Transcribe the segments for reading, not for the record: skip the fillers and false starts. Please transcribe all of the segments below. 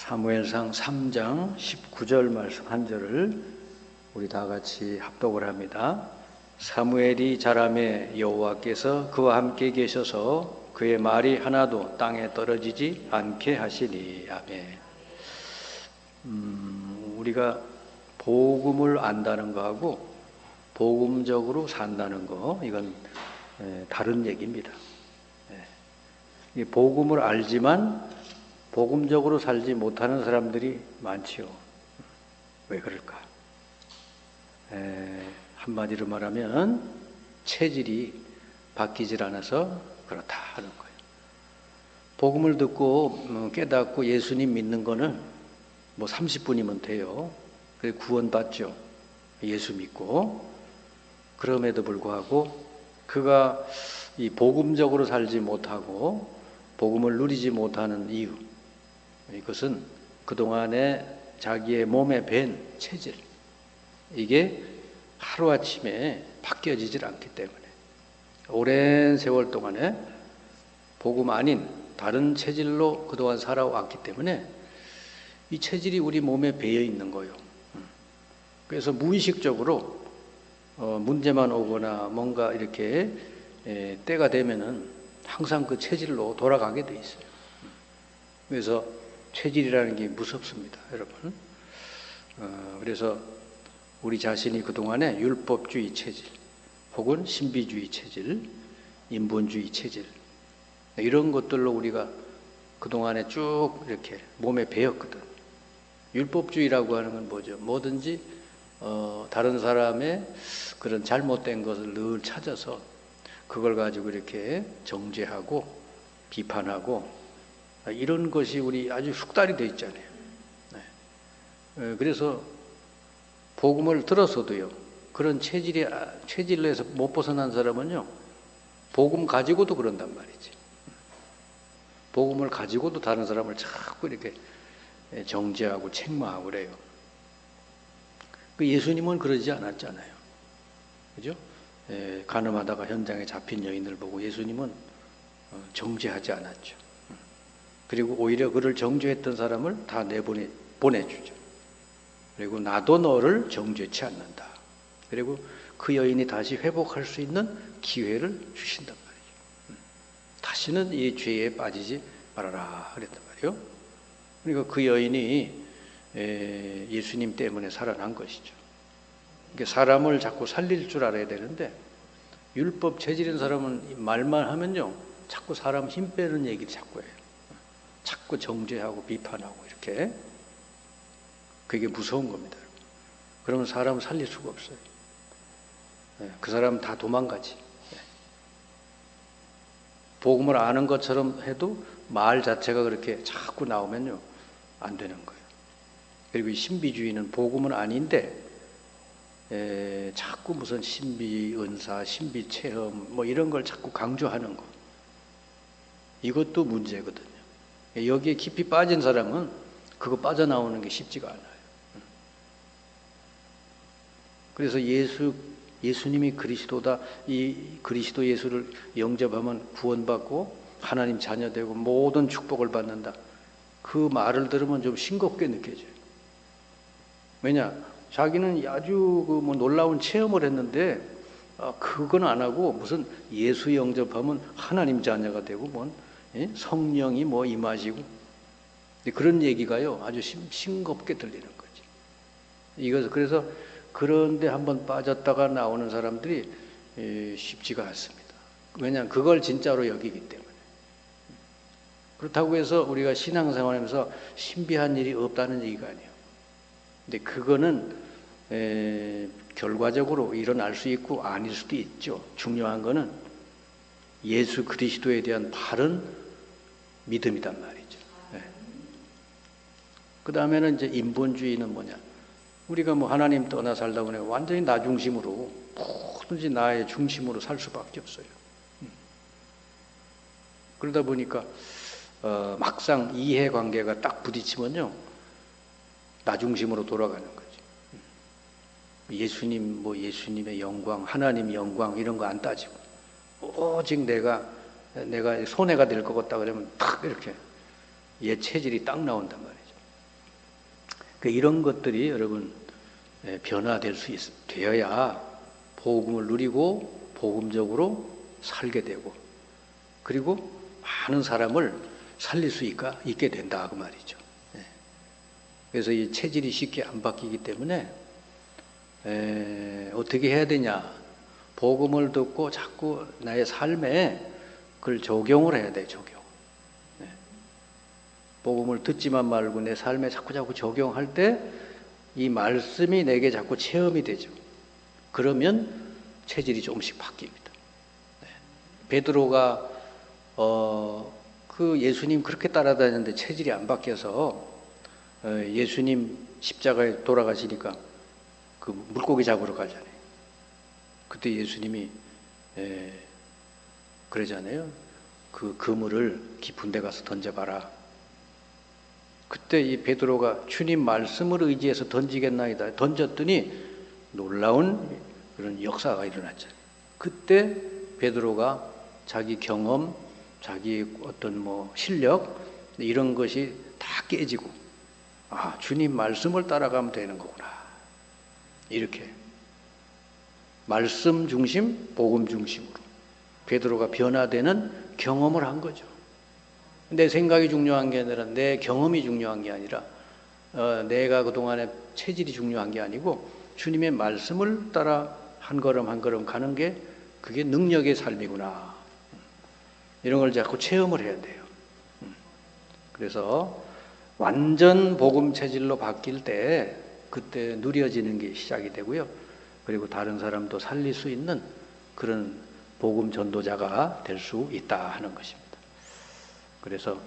사무엘상 3장 19절 말씀 한 절을 우리 다 같이 합독을 합니다. 사무엘이 자라매 여호와께서 그와 함께 계셔서 그의 말이 하나도 땅에 떨어지지 않게 하시니. 아멘. 우리가 복음을 안다는 거하고 복음적으로 산다는 거, 이건 다른 얘기입니다. 복음을 알지만 복음적으로 살지 못하는 사람들이 많지요. 왜 그럴까? 한마디로 말하면 체질이 바뀌질 않아서 그렇다 하는 거예요. 복음을 듣고 깨닫고 예수님 믿는 거는 뭐 30분이면 돼요. 그래서 구원받죠. 예수 믿고. 그럼에도 불구하고 그가 이 복음적으로 살지 못하고 복음을 누리지 못하는 이유, 이것은 그동안에 자기의 몸에 밴 체질, 이게 하루아침에 바뀌어지질 않기 때문에 오랜 세월 동안에 복음 아닌 다른 체질로 그동안 살아왔기 때문에 이 체질이 우리 몸에 배어 있는 거예요. 그래서 무의식적으로 문제만 오거나 뭔가 이렇게 때가 되면은 항상 그 체질로 돌아가게 돼 있어요. 그래서 체질이라는 게 무섭습니다, 여러분. 그래서 우리 자신이 그동안에 율법주의 체질, 혹은 신비주의 체질, 인본주의 체질, 이런 것들로 우리가 그동안에 쭉 이렇게 몸에 배었거든. 율법주의라고 하는 건 뭐죠? 뭐든지 다른 사람의 그런 잘못된 것을 늘 찾아서 그걸 가지고 이렇게 정죄하고 비판하고 이런 것이 우리 아주 숙달이 되어 있잖아요. 그래서 복음을 들어서도요, 그런 체질에서 못 벗어난 사람은요, 복음 가지고도 그런단 말이지. 복음을 가지고도 다른 사람을 자꾸 이렇게 정죄하고 책망하고 그래요. 예수님은 그러지 않았잖아요. 그죠? 간음하다가 현장에 잡힌 여인을 보고 예수님은 정죄하지 않았죠. 그리고 오히려 그를 정죄했던 사람을 다 보내주죠. 그리고 나도 너를 정죄치 않는다. 그리고 그 여인이 다시 회복할 수 있는 기회를 주신단 말이죠. 다시는 이 죄에 빠지지 말아라 그랬단 말이에요. 그러니까 그 여인이 예수님 때문에 살아난 것이죠. 그러니까 사람을 자꾸 살릴 줄 알아야 되는데, 율법 체질인 사람은 말만 하면요, 자꾸 사람 힘 빼는 얘기를 자꾸 해요. 자꾸 정죄하고 비판하고 이렇게. 그게 무서운 겁니다. 그러면 사람을 살릴 수가 없어요. 그 사람은 다 도망가지. 복음을 아는 것처럼 해도 말 자체가 그렇게 자꾸 나오면요, 안 되는 거예요. 그리고 이 신비주의는 복음은 아닌데 자꾸 무슨 신비 은사, 신비 체험 뭐 이런 걸 자꾸 강조하는 거, 이것도 문제거든요. 여기에 깊이 빠진 사람은 그거 빠져나오는 게 쉽지가 않아요. 그래서 예수님이 그리스도다, 이 그리스도 예수를 영접하면 구원받고 하나님 자녀 되고 모든 축복을 받는다, 그 말을 들으면 좀 싱겁게 느껴져요. 왜냐? 자기는 아주 뭐 놀라운 체험을 했는데 그건 안 하고 무슨 예수 영접하면 하나님 자녀가 되고 뭔 성령이 뭐 임하시고 그런 얘기가요 아주 싱겁게 들리는 거지. 이것을 그래서 그런데 한번 빠졌다가 나오는 사람들이 쉽지가 않습니다. 왜냐하면 그걸 진짜로 여기기 때문에. 그렇다고 해서 우리가 신앙생활하면서 신비한 일이 없다는 얘기가 아니에요. 근데 그거는 결과적으로 일어날 수 있고 아닐 수도 있죠. 중요한 거는 예수 그리스도에 대한 바른 믿음이란 말이죠. 그 다음에는 이제 인본주의는 뭐냐? 우리가 뭐 하나님 떠나 살다 보니 완전히 나 중심으로, 뭐든지 나의 중심으로 살 수밖에 없어요. 그러다 보니까 막상 이해관계가 딱 부딪히면요, 나 중심으로 돌아가는 거지. 예수님, 뭐 예수님의 영광, 하나님 영광 이런 거 안 따지고 오직 내가 손해가 될 것 같다 그러면 탁 이렇게 얘 체질이 딱 나온단 말이죠. 이런 것들이 여러분 변화될 수 되어야 복음을 누리고 복음적으로 살게 되고 그리고 많은 사람을 살릴 수 있게 된다 그 말이죠. 그래서 이 체질이 쉽게 안 바뀌기 때문에 어떻게 해야 되냐? 복음을 듣고 자꾸 나의 삶에 그걸 적용을 해야 돼, 적용. 복음을 듣지만 말고 내 삶에 자꾸 적용할 때 이 말씀이 내게 자꾸 체험이 되죠. 그러면 체질이 조금씩 바뀝니다. 베드로가 그 예수님 그렇게 따라다녔는데 체질이 안 바뀌어서 예수님 십자가에 돌아가시니까 그 물고기 잡으러 가잖아요. 그때 예수님이 그러잖아요. 그 그물을 깊은 데 가서 던져봐라. 그때 이 베드로가 주님 말씀을 의지해서 던지겠나이다. 던졌더니 놀라운 그런 역사가 일어났잖아요. 그때 베드로가 자기 경험, 자기 어떤 실력 이런 것이 다 깨지고 주님 말씀을 따라가면 되는 거구나. 이렇게 말씀 중심, 복음 중심으로 베드로가 변화되는 경험을 한 거죠. 내 생각이 중요한 게 아니라 내 경험이 중요한 게 아니라 내가 그동안의 체질이 중요한 게 아니고 주님의 말씀을 따라 한 걸음 한 걸음 가는 게 그게 능력의 삶이구나. 이런 걸 자꾸 체험을 해야 돼요. 그래서 완전 복음 체질로 바뀔 때 그때 누려지는 게 시작이 되고요. 그리고 다른 사람도 살릴 수 있는 그런 복음 전도자가 될 수 있다 하는 것입니다. 그래서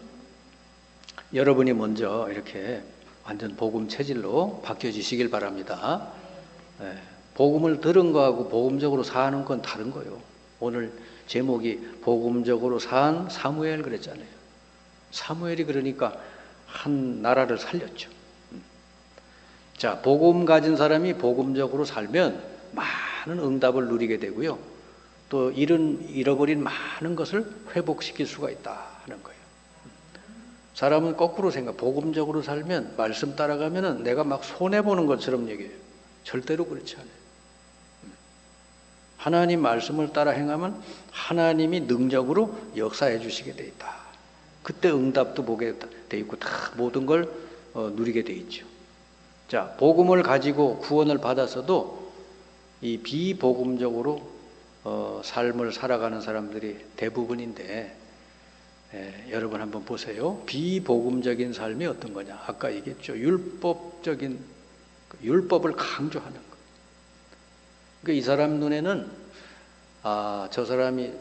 여러분이 먼저 이렇게 완전 복음 체질로 바뀌어지시길 바랍니다. 복음을 들은 거하고 복음적으로 사는 건 다른 거예요. 오늘 제목이 복음적으로 산 사무엘 그랬잖아요. 사무엘이 그러니까 한 나라를 살렸죠. 자, 복음 가진 사람이 복음적으로 살면 많은 응답을 누리게 되고요. 또 잃어버린 많은 것을 회복시킬 수가 있다 하는 거예요. 사람은 거꾸로 복음적으로 살면 말씀 따라가면은 내가 막 손해보는 것처럼 얘기해요. 절대로 그렇지 않아요. 하나님 말씀을 따라 행하면 하나님이 능력으로 역사해 주시게 돼 있다. 그때 응답도 보게 돼 있고 다 모든 걸 누리게 돼 있죠. 자, 복음을 가지고 구원을 받았어도 이 비복음적으로 삶을 살아가는 사람들이 대부분인데 여러분 한번 보세요. 비복음적인 삶이 어떤 거냐? 아까 얘기했죠. 율법을 강조하는 거. 그러니까 이 사람 눈에는 저 사람이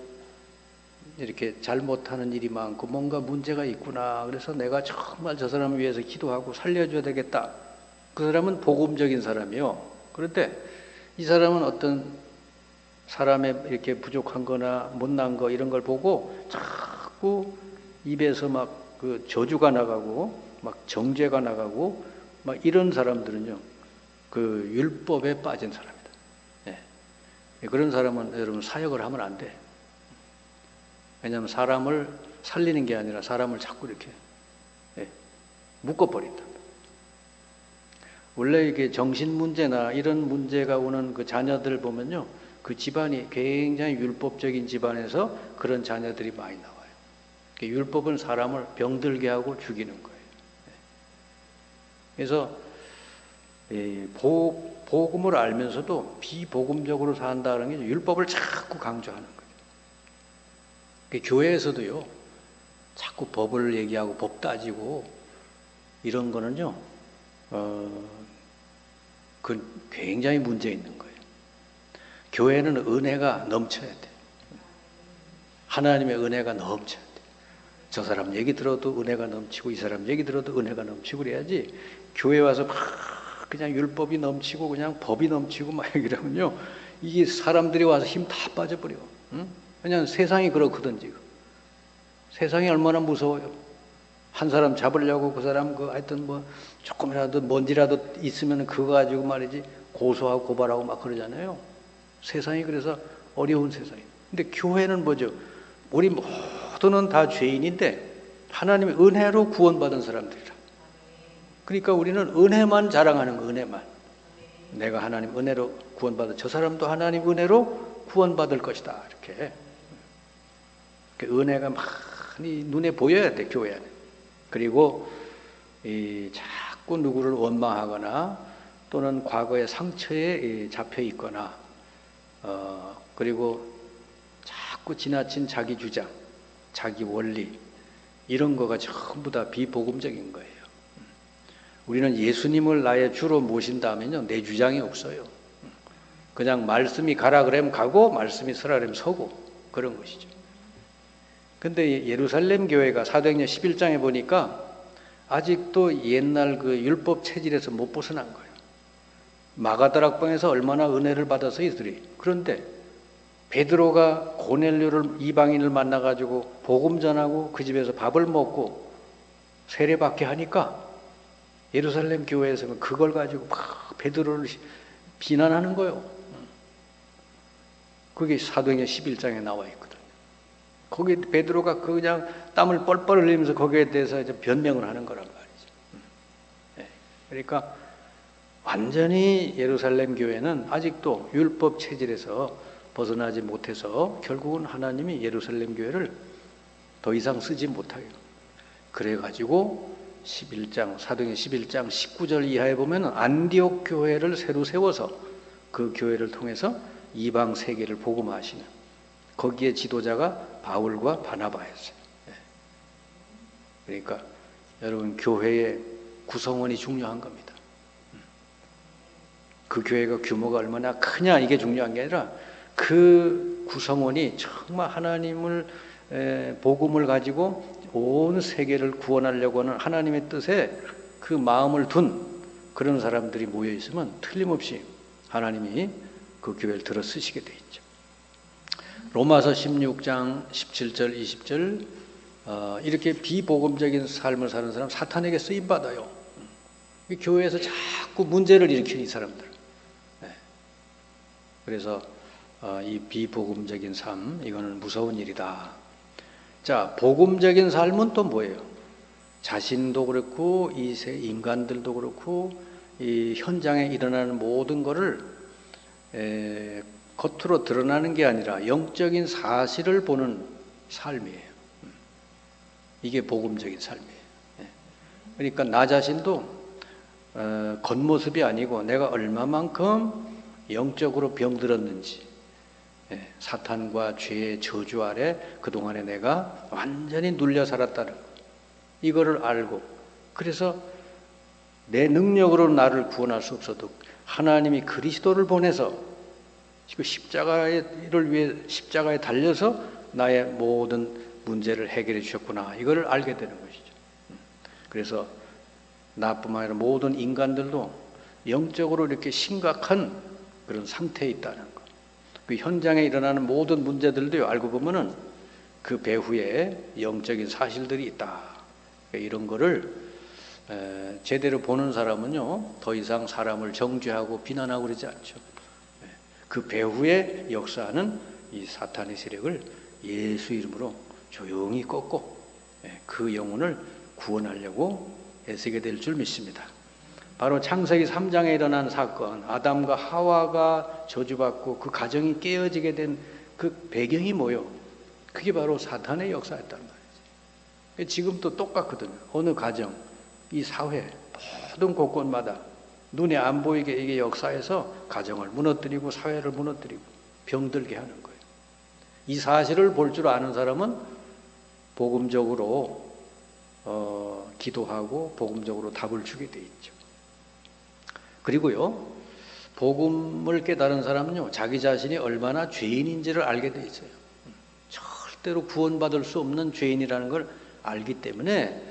이렇게 잘못하는 일이 많고 뭔가 문제가 있구나. 그래서 내가 정말 저 사람을 위해서 기도하고 살려줘야 되겠다. 그 사람은 복음적인 사람이요. 그런데 이 사람은 어떤 사람의 이렇게 부족한 거나 못난 거 이런 걸 보고 자꾸 입에서 막 그 저주가 나가고 막 정죄가 나가고 막 이런 사람들은요. 그 율법에 빠진 사람이다. 그런 사람은 여러분 사역을 하면 안 돼. 왜냐하면 사람을 살리는 게 아니라 사람을 자꾸 이렇게 묶어버린다. 원래 이게 정신 문제나 이런 문제가 오는 그 자녀들 보면요. 그 집안이 굉장히 율법적인 집안에서 그런 자녀들이 많이 나와요. 율법은 사람을 병들게 하고 죽이는 거예요. 그래서 복음을 알면서도 비복음적으로 산다는 게 율법을 자꾸 강조하는 거예요. 교회에서도요. 자꾸 법을 얘기하고 법 따지고 이런 거는요. 그 굉장히 문제 있는 거예요. 교회는 은혜가 넘쳐야 돼. 하나님의 은혜가 넘쳐야 돼. 저 사람 얘기 들어도 은혜가 넘치고 이 사람 얘기 들어도 은혜가 넘치고 그래야지 교회 와서 막 그냥 율법이 넘치고 그냥 법이 넘치고 막 이러면요. 이게 사람들이 와서 힘 다 빠져버려. 응? 그냥 세상이 그렇거든 지금. 세상이 얼마나 무서워요. 한 사람 잡으려고 그 사람 하여튼 조금이라도 먼지라도 있으면 그거 가지고 말이지 고소하고 고발하고 막 그러잖아요. 세상이 그래서 어려운 세상이에요. 근데 교회는 뭐죠? 우리 모두는 다 죄인인데 하나님의 은혜로 구원받은 사람들이라. 그러니까 우리는 은혜만 자랑하는 거, 은혜만. 내가 하나님 은혜로 구원받아 저 사람도 하나님 은혜로 구원받을 것이다. 이렇게. 그 은혜가 많이 눈에 보여야 돼, 교회 안에. 그리고 자꾸 누구를 원망하거나 또는 과거의 상처에 잡혀 있거나 그리고 자꾸 지나친 자기 주장, 자기 원리 이런 거가 전부 다 비복음적인 거예요. 우리는 예수님을 나의 주로 모신다면요, 내 주장이 없어요. 그냥 말씀이 가라 그러면 가고 말씀이 서라 그러면 서고 그런 것이죠. 근데 예루살렘 교회가 사도행전 11장에 보니까 아직도 옛날 그 율법 체질에서 못 벗어난 거예요. 마가다락방에서 얼마나 은혜를 받아서 이들이. 그런데 베드로가 고넬료를 이방인을 만나가지고 복음 전하고 그 집에서 밥을 먹고 세례받게 하니까 예루살렘 교회에서는 그걸 가지고 막 베드로를 비난하는 거예요. 그게 사도행전 11장에 나와 있거든요. 거기 베드로가 그냥 땀을 뻘뻘 흘리면서 거기에 대해서 이제 변명을 하는 거란 말이죠. 그러니까 완전히 예루살렘 교회는 아직도 율법 체질에서 벗어나지 못해서 결국은 하나님이 예루살렘 교회를 더 이상 쓰지 못하게. 그래가지고 11장, 사도행전 11장 19절 이하에 보면 안디옥 교회를 새로 세워서 그 교회를 통해서 이방 세계를 복음화하시는, 거기에 지도자가 바울과 바나바였어요. 그러니까 여러분, 교회의 구성원이 중요한 겁니다. 그 교회가 규모가 얼마나 크냐 이게 중요한 게 아니라 그 구성원이 정말 하나님을 복음을 가지고 온 세계를 구원하려고 하는 하나님의 뜻에 그 마음을 둔 그런 사람들이 모여 있으면 틀림없이 하나님이 그 교회를 들어 쓰시게 돼 있죠. 로마서 16장 17절 20절 이렇게 비복음적인 삶을 사는 사람 사탄에게 쓰임 받아요. 교회에서 자꾸 문제를 일으키는 이 사람들. 그래서 이 비복음적인 삶, 이거는 무서운 일이다. 자, 복음적인 삶은 또 뭐예요? 자신도 그렇고 이 인간들도 그렇고 이 현장에 일어나는 모든 것을 겉으로 드러나는 게 아니라 영적인 사실을 보는 삶이에요. 이게 복음적인 삶이에요. 그러니까 나 자신도 겉모습이 아니고 내가 얼마만큼 영적으로 병들었는지, 사탄과 죄의 저주 아래 그동안에 내가 완전히 눌려 살았다는 것, 이거를 알고, 그래서 내 능력으로 나를 구원할 수 없어도 하나님이 그리스도를 보내서 십자가를 위해 십자가에 달려서 나의 모든 문제를 해결해 주셨구나, 이거를 알게 되는 것이죠. 그래서 나뿐만 아니라 모든 인간들도 영적으로 이렇게 심각한 그런 상태에 있다는 것. 그 현장에 일어나는 모든 문제들도 알고 보면은 그 배후에 영적인 사실들이 있다. 이런 거를 제대로 보는 사람은요, 더 이상 사람을 정죄하고 비난하고 그러지 않죠. 그 배후에 역사하는 이 사탄의 세력을 예수 이름으로 조용히 꺾고 그 영혼을 구원하려고 애쓰게 될 줄 믿습니다. 바로 창세기 3장에 일어난 사건, 아담과 하와가 저주받고 그 가정이 깨어지게 된 그 배경이 뭐요? 그게 바로 사탄의 역사였단 말이죠. 지금도 똑같거든요. 어느 가정, 이 사회, 모든 곳곳마다 눈에 안 보이게 이게 역사에서 가정을 무너뜨리고 사회를 무너뜨리고 병들게 하는 거예요. 이 사실을 볼 줄 아는 사람은 복음적으로 기도하고 복음적으로 답을 주게 돼 있죠. 그리고요, 복음을 깨달은 사람은요, 자기 자신이 얼마나 죄인인지를 알게 돼 있어요. 절대로 구원받을 수 없는 죄인이라는 걸 알기 때문에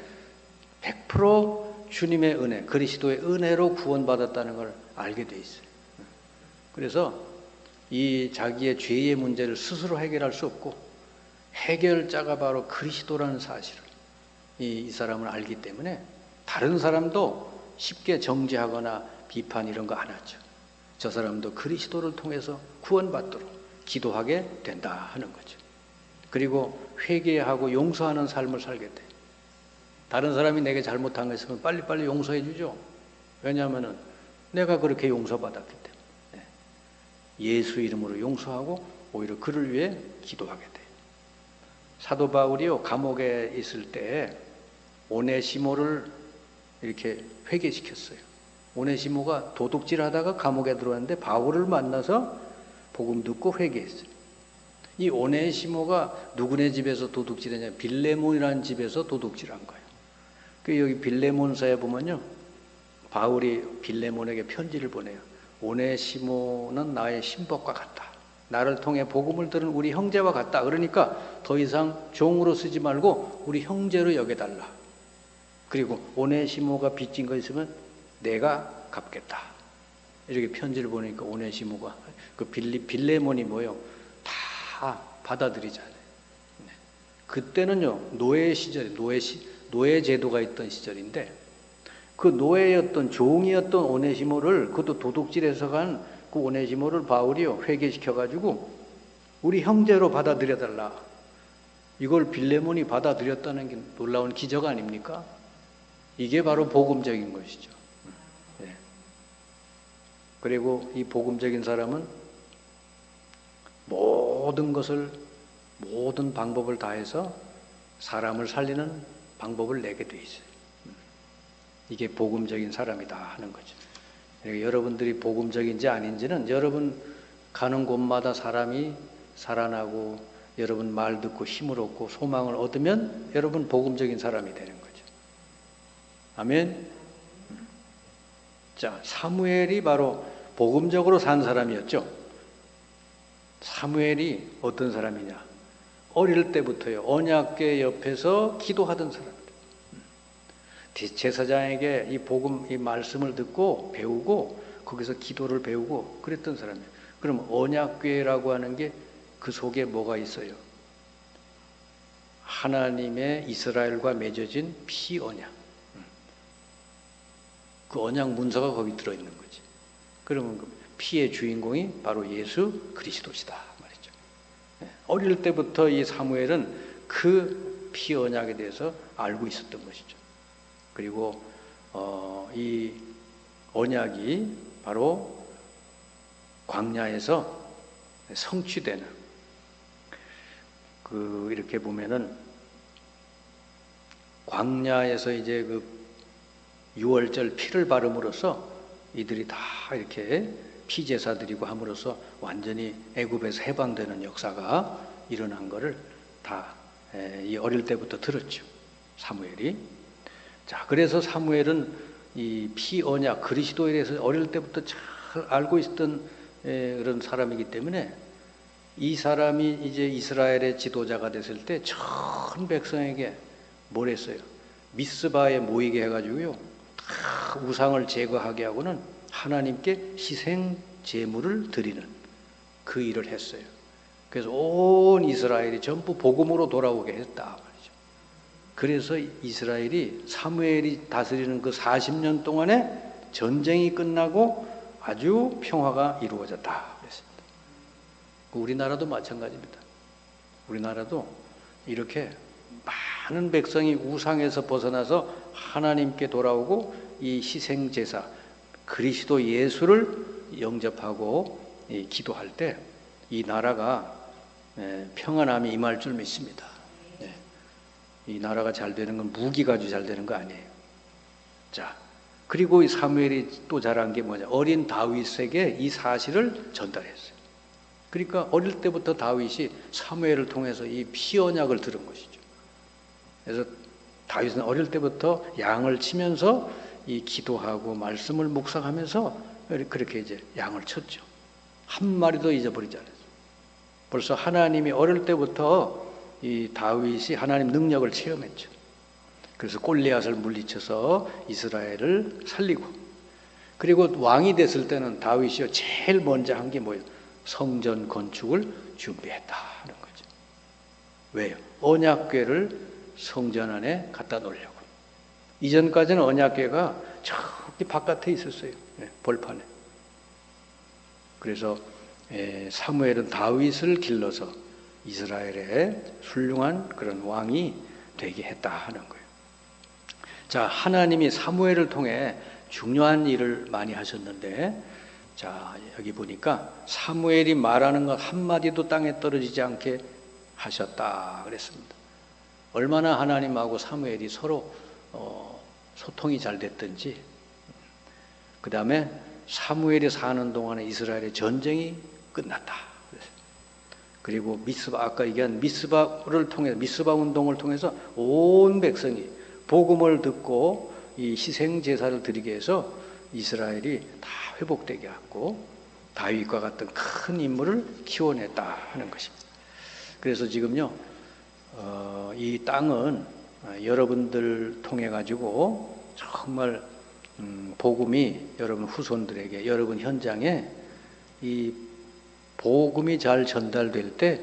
100% 주님의 은혜, 그리스도의 은혜로 구원받았다는 걸 알게 돼 있어요. 그래서 이 자기의 죄의 문제를 스스로 해결할 수 없고 해결자가 바로 그리스도라는 사실을 이 사람은 알기 때문에 다른 사람도 쉽게 정죄하거나 비판 이런 거 안 하죠. 저 사람도 그리스도를 통해서 구원받도록 기도하게 된다 하는 거죠. 그리고 회개하고 용서하는 삶을 살게 돼. 다른 사람이 내게 잘못한 거 있으면 빨리빨리 용서해 주죠. 왜냐하면 내가 그렇게 용서받았기 때문에. 예수 이름으로 용서하고 오히려 그를 위해 기도하게 돼요. 사도 바울이요, 감옥에 있을 때 오네시모를 이렇게 회개시켰어요. 오네시모가 도둑질하다가 감옥에 들어왔는데 바울을 만나서 복음 듣고 회개했어요. 이 오네시모가 누구네 집에서 도둑질했냐? 빌레몬이라는 집에서 도둑질한 거예요. 그 여기 빌레몬서에 보면요, 바울이 빌레몬에게 편지를 보내요. 오네시모는 나의 신복과 같다. 나를 통해 복음을 들은 우리 형제와 같다. 그러니까 더 이상 종으로 쓰지 말고 우리 형제로 여겨달라. 그리고 오네시모가 빚진 거 있으면 내가 갚겠다. 이렇게 편지를 보내니까 오네시모가 그 빌레몬이 뭐요? 다 받아들이잖아요. 그때는요, 노예 시절에 노예 제도가 있던 시절인데 그 노예였던 종이었던 오네시모를, 그것도 도둑질해서 간 그 오네시모를 바울이요 회개시켜가지고 우리 형제로 받아들여달라. 이걸 빌레몬이 받아들였다는 게 놀라운 기적 아닙니까? 이게 바로 복음적인 것이죠. 네. 그리고 이 복음적인 사람은 모든 방법을 다해서 사람을 살리는 방법을 내게 돼 있어요. 이게 복음적인 사람이다 하는 거죠. 그러니까 여러분들이 복음적인지 아닌지는 여러분 가는 곳마다 사람이 살아나고 여러분 말 듣고 힘을 얻고 소망을 얻으면 여러분 복음적인 사람이 되는 거죠. 아멘. 자, 사무엘이 바로 복음적으로 산 사람이었죠. 사무엘이 어떤 사람이냐? 어릴 때부터요, 언약궤 옆에서 기도하던 사람. 제사장에게 이 복음, 이 말씀을 듣고 배우고 거기서 기도를 배우고 그랬던 사람이에요. 그럼 언약궤라고 하는 게 그 속에 뭐가 있어요? 하나님의 이스라엘과 맺어진 피 언약. 그 언약 문서가 거기 들어있는 거지. 그러면 그 피의 주인공이 바로 예수 그리스도시다 말이죠. 어릴 때부터 이 사무엘은 그 피 언약에 대해서 알고 있었던 것이죠. 그리고 이 언약이 바로 광야에서 성취되는, 이렇게 보면은 광야에서 이제 그 유월절 피를 바름으로써 이들이 다 이렇게 피제사 드리고 함으로써 완전히 애굽에서 해방되는 역사가 일어난 것을 다 이 어릴 때부터 들었죠, 사무엘이. 자, 그래서 사무엘은 이 피 언약 그리스도에 대해서 어릴 때부터 잘 알고 있었던 그런 사람이기 때문에 이 사람이 이제 이스라엘의 지도자가 됐을 때 전 백성에게 뭘 했어요? 미스바에 모이게 해가지고요, 다 우상을 제거하게 하고는 하나님께 희생 제물을 드리는 그 일을 했어요. 그래서 온 이스라엘이 전부 복음으로 돌아오게 했다 말이죠. 그래서 이스라엘이 사무엘이 다스리는 그 40년 동안에 전쟁이 끝나고 아주 평화가 이루어졌다 그랬습니다. 우리나라도 마찬가지입니다. 우리나라도 이렇게 많은 백성이 우상에서 벗어나서 하나님께 돌아오고 이 희생제사 그리스도 예수를 영접하고 기도할 때 이 나라가 평안함이 임할 줄 믿습니다. 이 나라가 잘 되는 건 무기 가지고 잘 되는 거 아니에요. 자, 그리고 이 사무엘이 또 잘한 게 뭐냐? 어린 다윗에게 이 사실을 전달했어요. 그러니까 어릴 때부터 다윗이 사무엘을 통해서 이 피 언약을 들은 것이죠. 그래서 다윗은 어릴 때부터 양을 치면서 이 기도하고 말씀을 묵상하면서 그렇게 이제 양을 쳤죠. 한 마리도 잊어버리지 않았어요. 벌써 하나님이 어릴 때부터 이 다윗이 하나님 능력을 체험했죠. 그래서 골리앗을 물리쳐서 이스라엘을 살리고, 그리고 왕이 됐을 때는 다윗이 제일 먼저 한 게 뭐예요? 성전 건축을 준비했다 하는 거죠. 왜요? 언약궤를 성전 안에 갖다 놓으려고. 이전까지는 언약궤가 저기 바깥에 있었어요. 벌판에. 그래서 사무엘은 다윗을 길러서 이스라엘의 훌륭한 그런 왕이 되게 했다 하는 거예요. 자, 하나님이 사무엘을 통해 중요한 일을 많이 하셨는데, 자, 여기 보니까 사무엘이 말하는 것 한마디도 땅에 떨어지지 않게 하셨다 그랬습니다. 얼마나 하나님하고 사무엘이 서로 소통이 잘 됐든지. 그 다음에 사무엘이 사는 동안에 이스라엘의 전쟁이 끝났다. 그리고 미스바, 아까 얘기한 미스바를 통해, 미스바 운동을 통해서 온 백성이 복음을 듣고 이 희생 제사를 드리게 해서 이스라엘이 다 회복되게 하고 다윗과 같은 큰 인물을 키워냈다 하는 것입니다. 그래서 지금요, 이 땅은 여러분들 통해 가지고 정말 복음이 여러분 후손들에게, 여러분 현장에 이 복음이 잘 전달될 때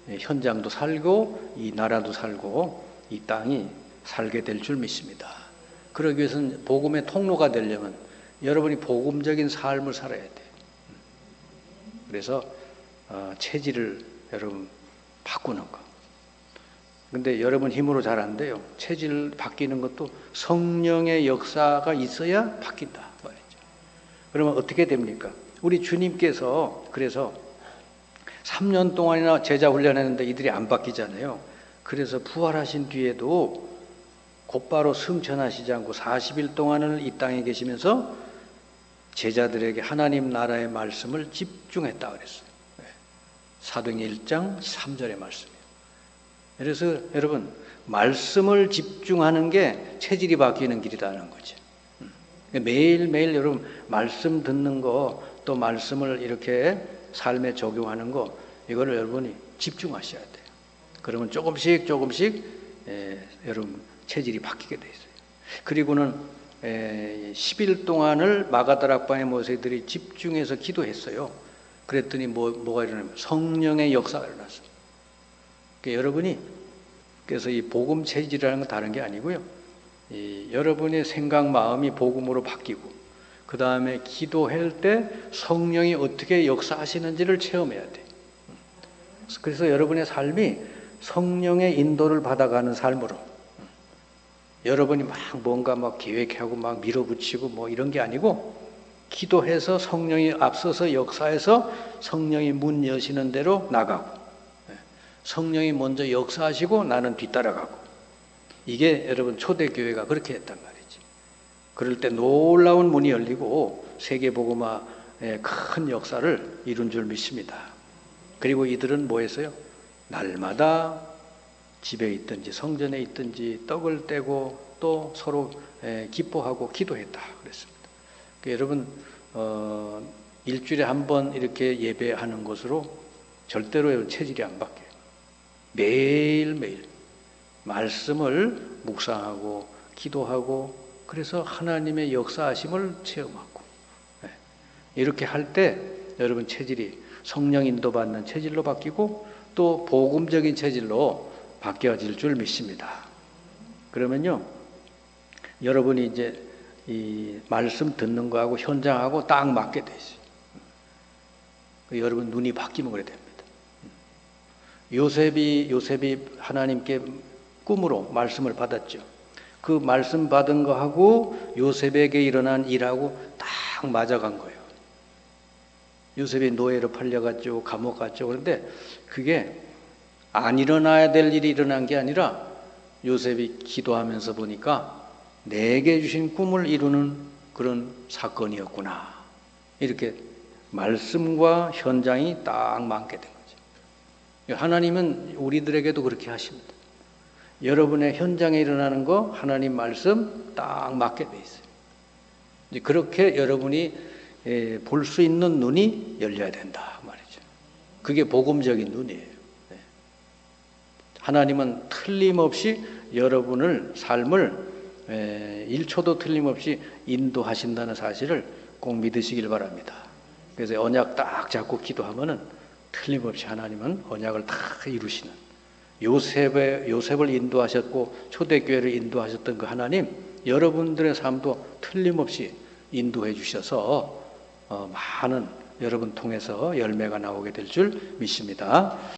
현장도 살고 이 나라도 살고 이 땅이 살게 될 줄 믿습니다. 그러기 위해서는 복음의 통로가 되려면 여러분이 복음적인 삶을 살아야 돼요. 그래서 체질을 여러분 바꾸는 거. 근데 여러분 힘으로 잘 안 돼요. 체질 바뀌는 것도 성령의 역사가 있어야 바뀐다 말이죠. 그러면 어떻게 됩니까? 우리 주님께서 그래서 3년 동안이나 제자 훈련했는데 이들이 안 바뀌잖아요. 그래서 부활하신 뒤에도 곧바로 승천하시지 않고 40일 동안을 이 땅에 계시면서 제자들에게 하나님 나라의 말씀을 집중했다 그랬어요. 사도행전 1장 3절의 말씀이에요. 그래서 여러분 말씀을 집중하는 게 체질이 바뀌는 길이라는 거죠. 매일매일 여러분 말씀 듣는 거, 또 말씀을 이렇게 삶에 적용하는 거, 이거를 여러분이 집중하셔야 돼요. 그러면 조금씩 여러분 체질이 바뀌게 돼 있어요. 그리고는 10일 동안을 마가다락방의 모세들이 집중해서 기도했어요. 그랬더니 뭐가 일어나면 성령의 역사가 일어났어요. 그러니까 여러분이 그래서 이 복음 체질이라는 건 다른 게 아니고요. 여러분의 생각 마음이 복음으로 바뀌고 그 다음에 기도할 때 성령이 어떻게 역사하시는지를 체험해야 돼. 그래서 여러분의 삶이 성령의 인도를 받아가는 삶으로, 여러분이 뭔가 계획하고 밀어붙이고 이런 게 아니고 기도해서 성령이 앞서서 역사해서 성령이 문 여시는 대로 나가고, 성령이 먼저 역사하시고 나는 뒤따라가고, 이게 여러분 초대교회가 그렇게 했단 말이지. 그럴 때 놀라운 문이 열리고 세계복음화의 큰 역사를 이룬 줄 믿습니다. 그리고 이들은 뭐 했어요? 날마다 집에 있든지 성전에 있든지 떡을 떼고 또 서로 기뻐하고 기도했다 그랬습니다. 여러분 일주일에 한 번 이렇게 예배하는 것으로 절대로 체질이 안 바뀌어요. 매일매일 말씀을 묵상하고 기도하고 그래서 하나님의 역사하심을 체험하고, 이렇게 할 때 여러분 체질이 성령 인도받는 체질로 바뀌고 또 복음적인 체질로 바뀌어질 줄 믿습니다. 그러면요, 여러분이 이제 이 말씀 듣는 거하고 현장하고 딱 맞게 돼 있어요. 여러분 눈이 바뀌면 그래 됩니다. 요셉이 하나님께 꿈으로 말씀을 받았죠. 그 말씀 받은 거하고 요셉에게 일어난 일하고 딱 맞아간 거예요. 요셉이 노예로 팔려갔죠. 감옥 갔죠. 그런데 그게 안 일어나야 될 일이 일어난 게 아니라 요셉이 기도하면서 보니까 내게 주신 꿈을 이루는 그런 사건이었구나. 이렇게 말씀과 현장이 딱 맞게 된 거죠. 하나님은 우리들에게도 그렇게 하십니다. 여러분의 현장에 일어나는 거 하나님 말씀 딱 맞게 돼 있어요. 이제 그렇게 여러분이 볼 수 있는 눈이 열려야 된다 말이죠. 그게 복음적인 눈이에요. 하나님은 틀림없이 여러분을 삶을 1초도 틀림없이 인도하신다는 사실을 꼭 믿으시길 바랍니다. 그래서 언약 딱 잡고 기도하면은 틀림없이 하나님은 언약을 다 이루시는, 요셉을 인도하셨고 초대교회를 인도하셨던 그 하나님, 여러분들의 삶도 틀림없이 인도해 주셔서 많은 여러분 통해서 열매가 나오게 될 줄 믿습니다.